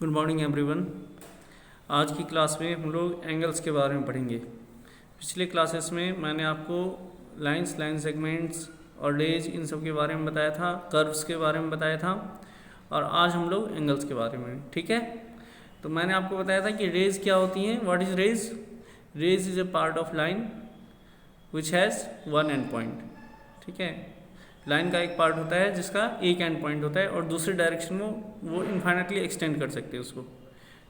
Good morning everyone. आज की class में हम लोग एंगल्स के बारे में पढ़ेंगे। पिछले क्लासेस में मैंने आपको लाइंस, लाइन सेगमेंट्स और रेज इन सब के बारे में बताया था, कर्व्स के बारे में बताया था, और आज हम लोग एंगल्स के बारे में। ठीक है, तो मैंने आपको बताया था कि रेज क्या होती हैं। What is rays? Rays is a part of line which has one end point. ठीक है, लाइन का एक पार्ट होता है जिसका एक एंड पॉइंट होता है और दूसरे डायरेक्शन में वो इन्फाइनेटली एक्सटेंड कर सकते हैं उसको।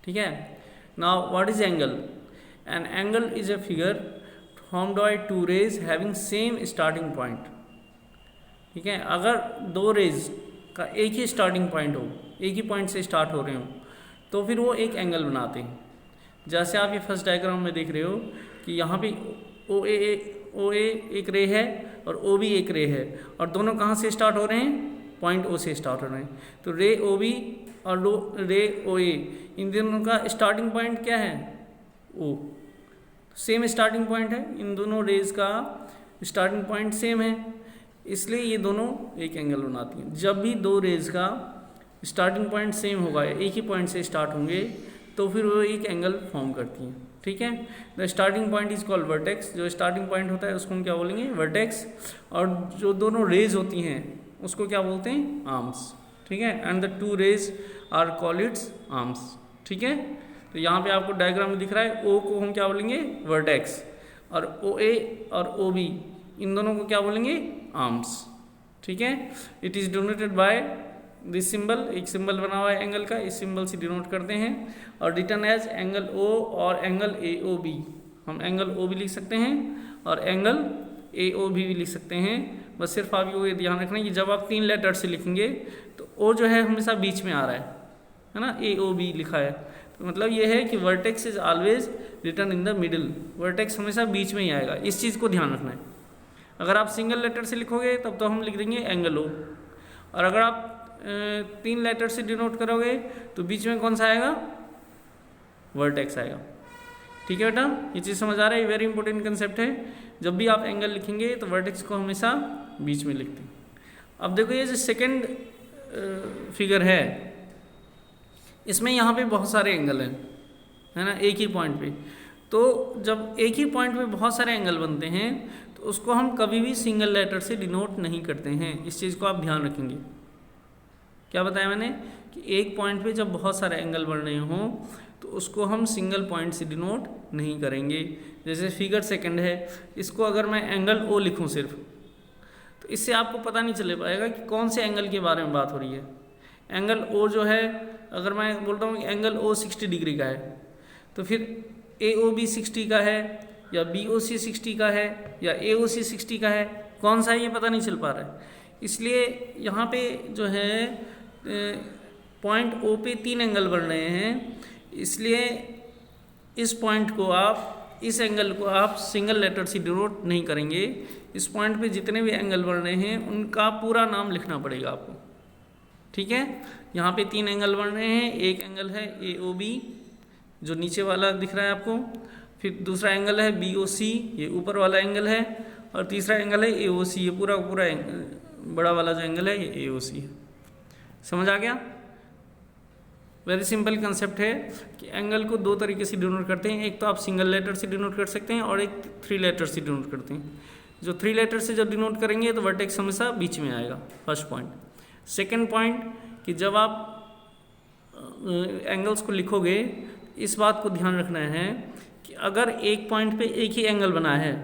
ठीक है, now what is angle? An angle is a figure formed by two rays having same starting point. ठीक है, अगर दो रेज का एक ही स्टार्टिंग पॉइंट हो, एक ही पॉइंट से स्टार्ट हो रहे हो, तो फिर वो एक एंगल बनाते हैं। जैसे आप ये फर्स्ट डायग्राम में देख रहे हो कि यहाँ पे ओ ए एक रे है और ओ बी एक रे है, और दोनों कहाँ से स्टार्ट हो रहे हैं? पॉइंट ओ से स्टार्ट हो रहे हैं। तो रे ओ बी और रे ओ ए, इन दोनों का स्टार्टिंग पॉइंट क्या है? ओ। सेम स्टार्टिंग पॉइंट है, इन दोनों रेज का स्टार्टिंग पॉइंट सेम है, इसलिए ये दोनों एक एंगल बनाती हैं। जब भी दो रेज का स्टार्टिंग पॉइंट सेम होगा, एक ही पॉइंट से स्टार्ट होंगे, तो फिर वो एक एंगल फॉर्म करती हैं। ठीक है, the starting point is called vertex. जो स्टार्टिंग पॉइंट होता है उसको हम क्या बोलेंगे? वर्टेक्स। और जो दोनों रेज होती हैं उसको क्या बोलते हैं? आर्म्स। ठीक है, and the two rays are called its arms. ठीक है, तो यहाँ पे आपको डायग्राम में दिख रहा है, ओ को हम क्या बोलेंगे? वर्टेक्स, और ओ ए और ओ बी इन दोनों को क्या बोलेंगे? आर्म्स। ठीक है, it is donated by this symbol. एक सिंबल बना हुआ है एंगल का, इस सिंबल से डिनोट करते हैं, और रिटर्न एज एंगल ओ और एंगल ए ओ बी। हम एंगल ओ भी लिख सकते हैं और एंगल ए ओ भी लिख सकते हैं। बस सिर्फ आपको ये ध्यान रखना है कि जब आप तीन लेटर से लिखेंगे तो ओ जो है हमेशा बीच में आ रहा है ना, ए ओ बी लिखा है, तो मतलब ये है कि vertex is always return in the middle. Vertex हमेशा बीच में ही आएगा, इस चीज़ को ध्यान रखना है। अगर आप सिंगल लेटर से लिखोगे तब तो हम लिख देंगे एंगल ओ, और अगर आप तीन लेटर से डिनोट करोगे तो बीच में कौन सा आएगा? वर्टेक्स आएगा। ठीक है बेटा, ये चीज़ समझ आ रहा है? वेरी इंपॉर्टेंट कंसेप्ट है। जब भी आप एंगल लिखेंगे तो वर्टेक्स को हमेशा बीच में लिखते हैं। अब देखो ये जो सेकंड फिगर है, इसमें यहाँ पे बहुत सारे एंगल हैं, है ना, एक ही पॉइंट पे। तो जब एक ही पॉइंट पे बहुत सारे एंगल बनते हैं तो उसको हम कभी भी सिंगल लेटर से डिनोट नहीं करते हैं। इस चीज़ को आप ध्यान रखेंगे। क्या बताया मैंने कि एक पॉइंट पे जब बहुत सारे एंगल बन रहे हों तो उसको हम सिंगल पॉइंट से डिनोट नहीं करेंगे। जैसे फिगर सेकंड है, इसको अगर मैं एंगल ओ लिखूं सिर्फ, तो इससे आपको पता नहीं चल पाएगा कि कौन से एंगल के बारे में बात हो रही है। एंगल ओ जो है, अगर मैं बोलता हूँ कि एंगल ओ 60 डिग्री का है, तो फिर ए ओ बी 60 का है या बी ओ सी 60 का है या ए ओ सी 60 का है, कौन सा है ये पता नहीं चल पा रहा है। इसलिए यहाँ पे जो है पॉइंट ओ पे तीन एंगल बन रहे हैं, इसलिए इस पॉइंट को आप, इस एंगल को आप सिंगल लेटर से डिनोट नहीं करेंगे। इस पॉइंट पे जितने भी एंगल बन रहे हैं उनका पूरा नाम लिखना पड़ेगा आपको। ठीक है, यहाँ पे तीन एंगल बन रहे हैं। एक एंगल है ए ओ बी जो नीचे वाला दिख रहा है आपको, फिर दूसरा एंगल है बी ओ सी, ये ऊपर वाला एंगल है, और तीसरा एंगल है ए ओ सी, ये पूरा बड़ा वाला जो एंगल है ये ए ओ सी है। समझ आ गया? वेरी सिंपल कंसेप्ट है कि एंगल को दो तरीके से डिनोट करते हैं। एक तो आप सिंगल लेटर से डिनोट कर सकते हैं और एक थ्री लेटर से डिनोट करते हैं। जो थ्री लेटर से जब डिनोट करेंगे तो वर्टेक्स हमेशा बीच में आएगा, फर्स्ट पॉइंट। सेकंड पॉइंट कि जब आप एंगल्स को लिखोगे इस बात को ध्यान रखना है कि अगर एक पॉइंट पे एक ही एंगल बना है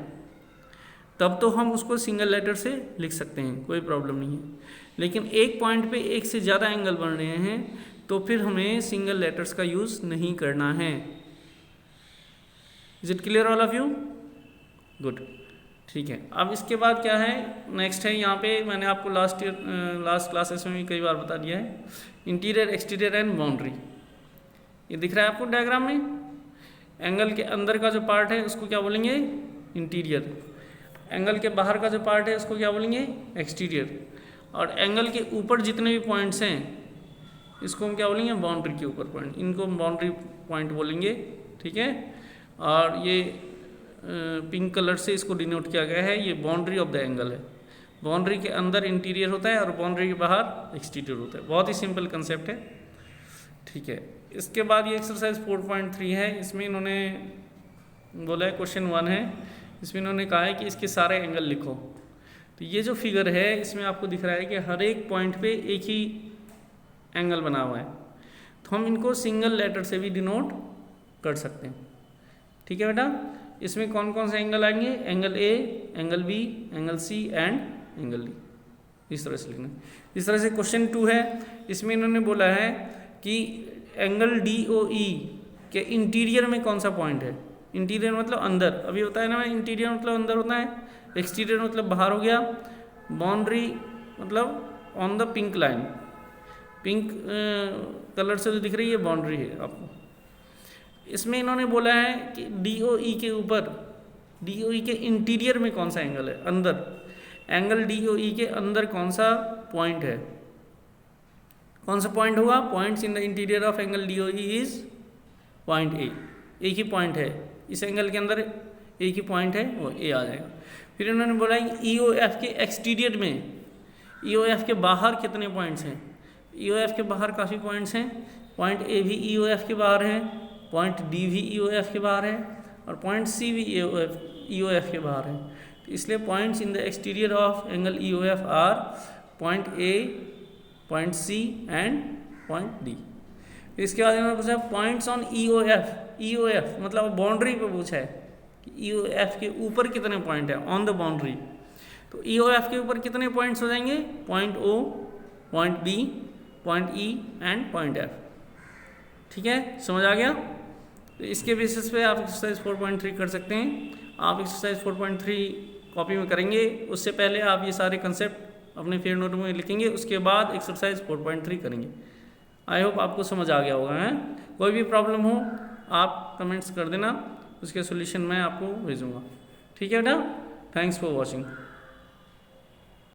तब तो हम उसको सिंगल लेटर से लिख सकते हैं, कोई प्रॉब्लम नहीं है। लेकिन एक पॉइंट पे एक से ज़्यादा एंगल बन रहे हैं तो फिर हमें सिंगल लेटर्स का यूज़ नहीं करना है। Is it clear all of you? Good. ठीक है, अब इसके बाद क्या है? नेक्स्ट है, यहाँ पे मैंने आपको लास्ट क्लासेस में भी कई बार बता दिया है, इंटीरियर, एक्सटीरियर एंड बाउंड्री। ये दिख रहा है आपको डायग्राम में। एंगल के अंदर का जो पार्ट है उसको क्या बोलेंगे? इंटीरियर। एंगल के बाहर का जो पार्ट है उसको क्या बोलेंगे? एक्सटीरियर। और एंगल के ऊपर जितने भी पॉइंट्स हैं इसको हम क्या बोलेंगे? बाउंड्री के ऊपर पॉइंट, इनको हम बाउंड्री पॉइंट बोलेंगे। ठीक है, और ये पिंक कलर से इसको डिनोट किया गया है, ये बाउंड्री ऑफ द एंगल है। बाउंड्री के अंदर इंटीरियर होता है और बाउंड्री के बाहर एक्सटीरियर होता है। बहुत ही सिंपल कंसेप्ट है। ठीक है, इसके बाद ये एक्सरसाइज 4.3 है। इसमें इन्होंने बोला है, क्वेश्चन 1 है, इसमें इन्होंने कहा है कि इसके सारे एंगल लिखो। तो ये जो फिगर है इसमें आपको दिख रहा है कि हर एक पॉइंट पे एक ही एंगल बना हुआ है, तो हम इनको सिंगल लेटर से भी डिनोट कर सकते हैं। ठीक है बेटा, इसमें कौन कौन से एंगल आएंगे? Angle A, angle B, angle C and angle D, इस तरह से लिखना। इस तरह से क्वेश्चन 2 है, इसमें इन्होंने बोला है कि एंगल DOE के इंटीरियर में कौन सा पॉइंट है। इंटीरियर मतलब अंदर, अभी होता है ना इंटीरियर मतलब अंदर होता है, एक्सटीरियर मतलब बाहर हो गया, बाउंड्री मतलब on the pink line, pink colour से जो दिख रही है बाउंड्री है आपको। इसमें इन्होंने बोला है कि DOE के ऊपर, DOE के इंटीरियर में कौन सा एंगल है, अंदर, एंगल DOE के अंदर कौन सा पॉइंट है, कौन सा पॉइंट होगा? Points in the interior of angle DOE is point A, एक ही पॉइंट है इस एंगल के अंदर, एक ही पॉइंट है वो ए आ जाएगा। फिर इन्होंने बोला EOF के एक्सटीरियर में, EOF के बाहर कितने पॉइंट्स हैं? EOF के बाहर काफ़ी पॉइंट्स हैं, पॉइंट ए भी EOF के बाहर है, पॉइंट डी भी EOF के बाहर है और पॉइंट सी भी EOF के बाहर है। तो इसलिए points in the exterior of angle EOF are point A, point C and point D. इसके बाद इन्होंने पूछा पॉइंट्स ऑन EOF, EOF मतलब बाउंड्री पे पूछा है कि EOF के ऊपर कितने पॉइंट है ऑन द बाउंड्री। तो EOF के ऊपर कितने पॉइंट्स हो जाएंगे? Point O, point B, point E and point F। ठीक है, समझ आ गया? तो इसके बेसिस पे आप एक्सरसाइज 4.3 कर सकते हैं। आप एक्सरसाइज 4.3 कॉपी में करेंगे, उससे पहले आप ये सारे कंसेप्ट अपने फेयर नोट में लिखेंगे, उसके बाद एक्सरसाइज 4.3 करेंगे। आई होप आपको समझ आ गया होगा। है कोई भी प्रॉब्लम हो आप कमेंट्स कर देना, उसके सॉल्यूशन मैं आपको भेजूँगा। ठीक है बेटा, थैंक्स फॉर वॉचिंग।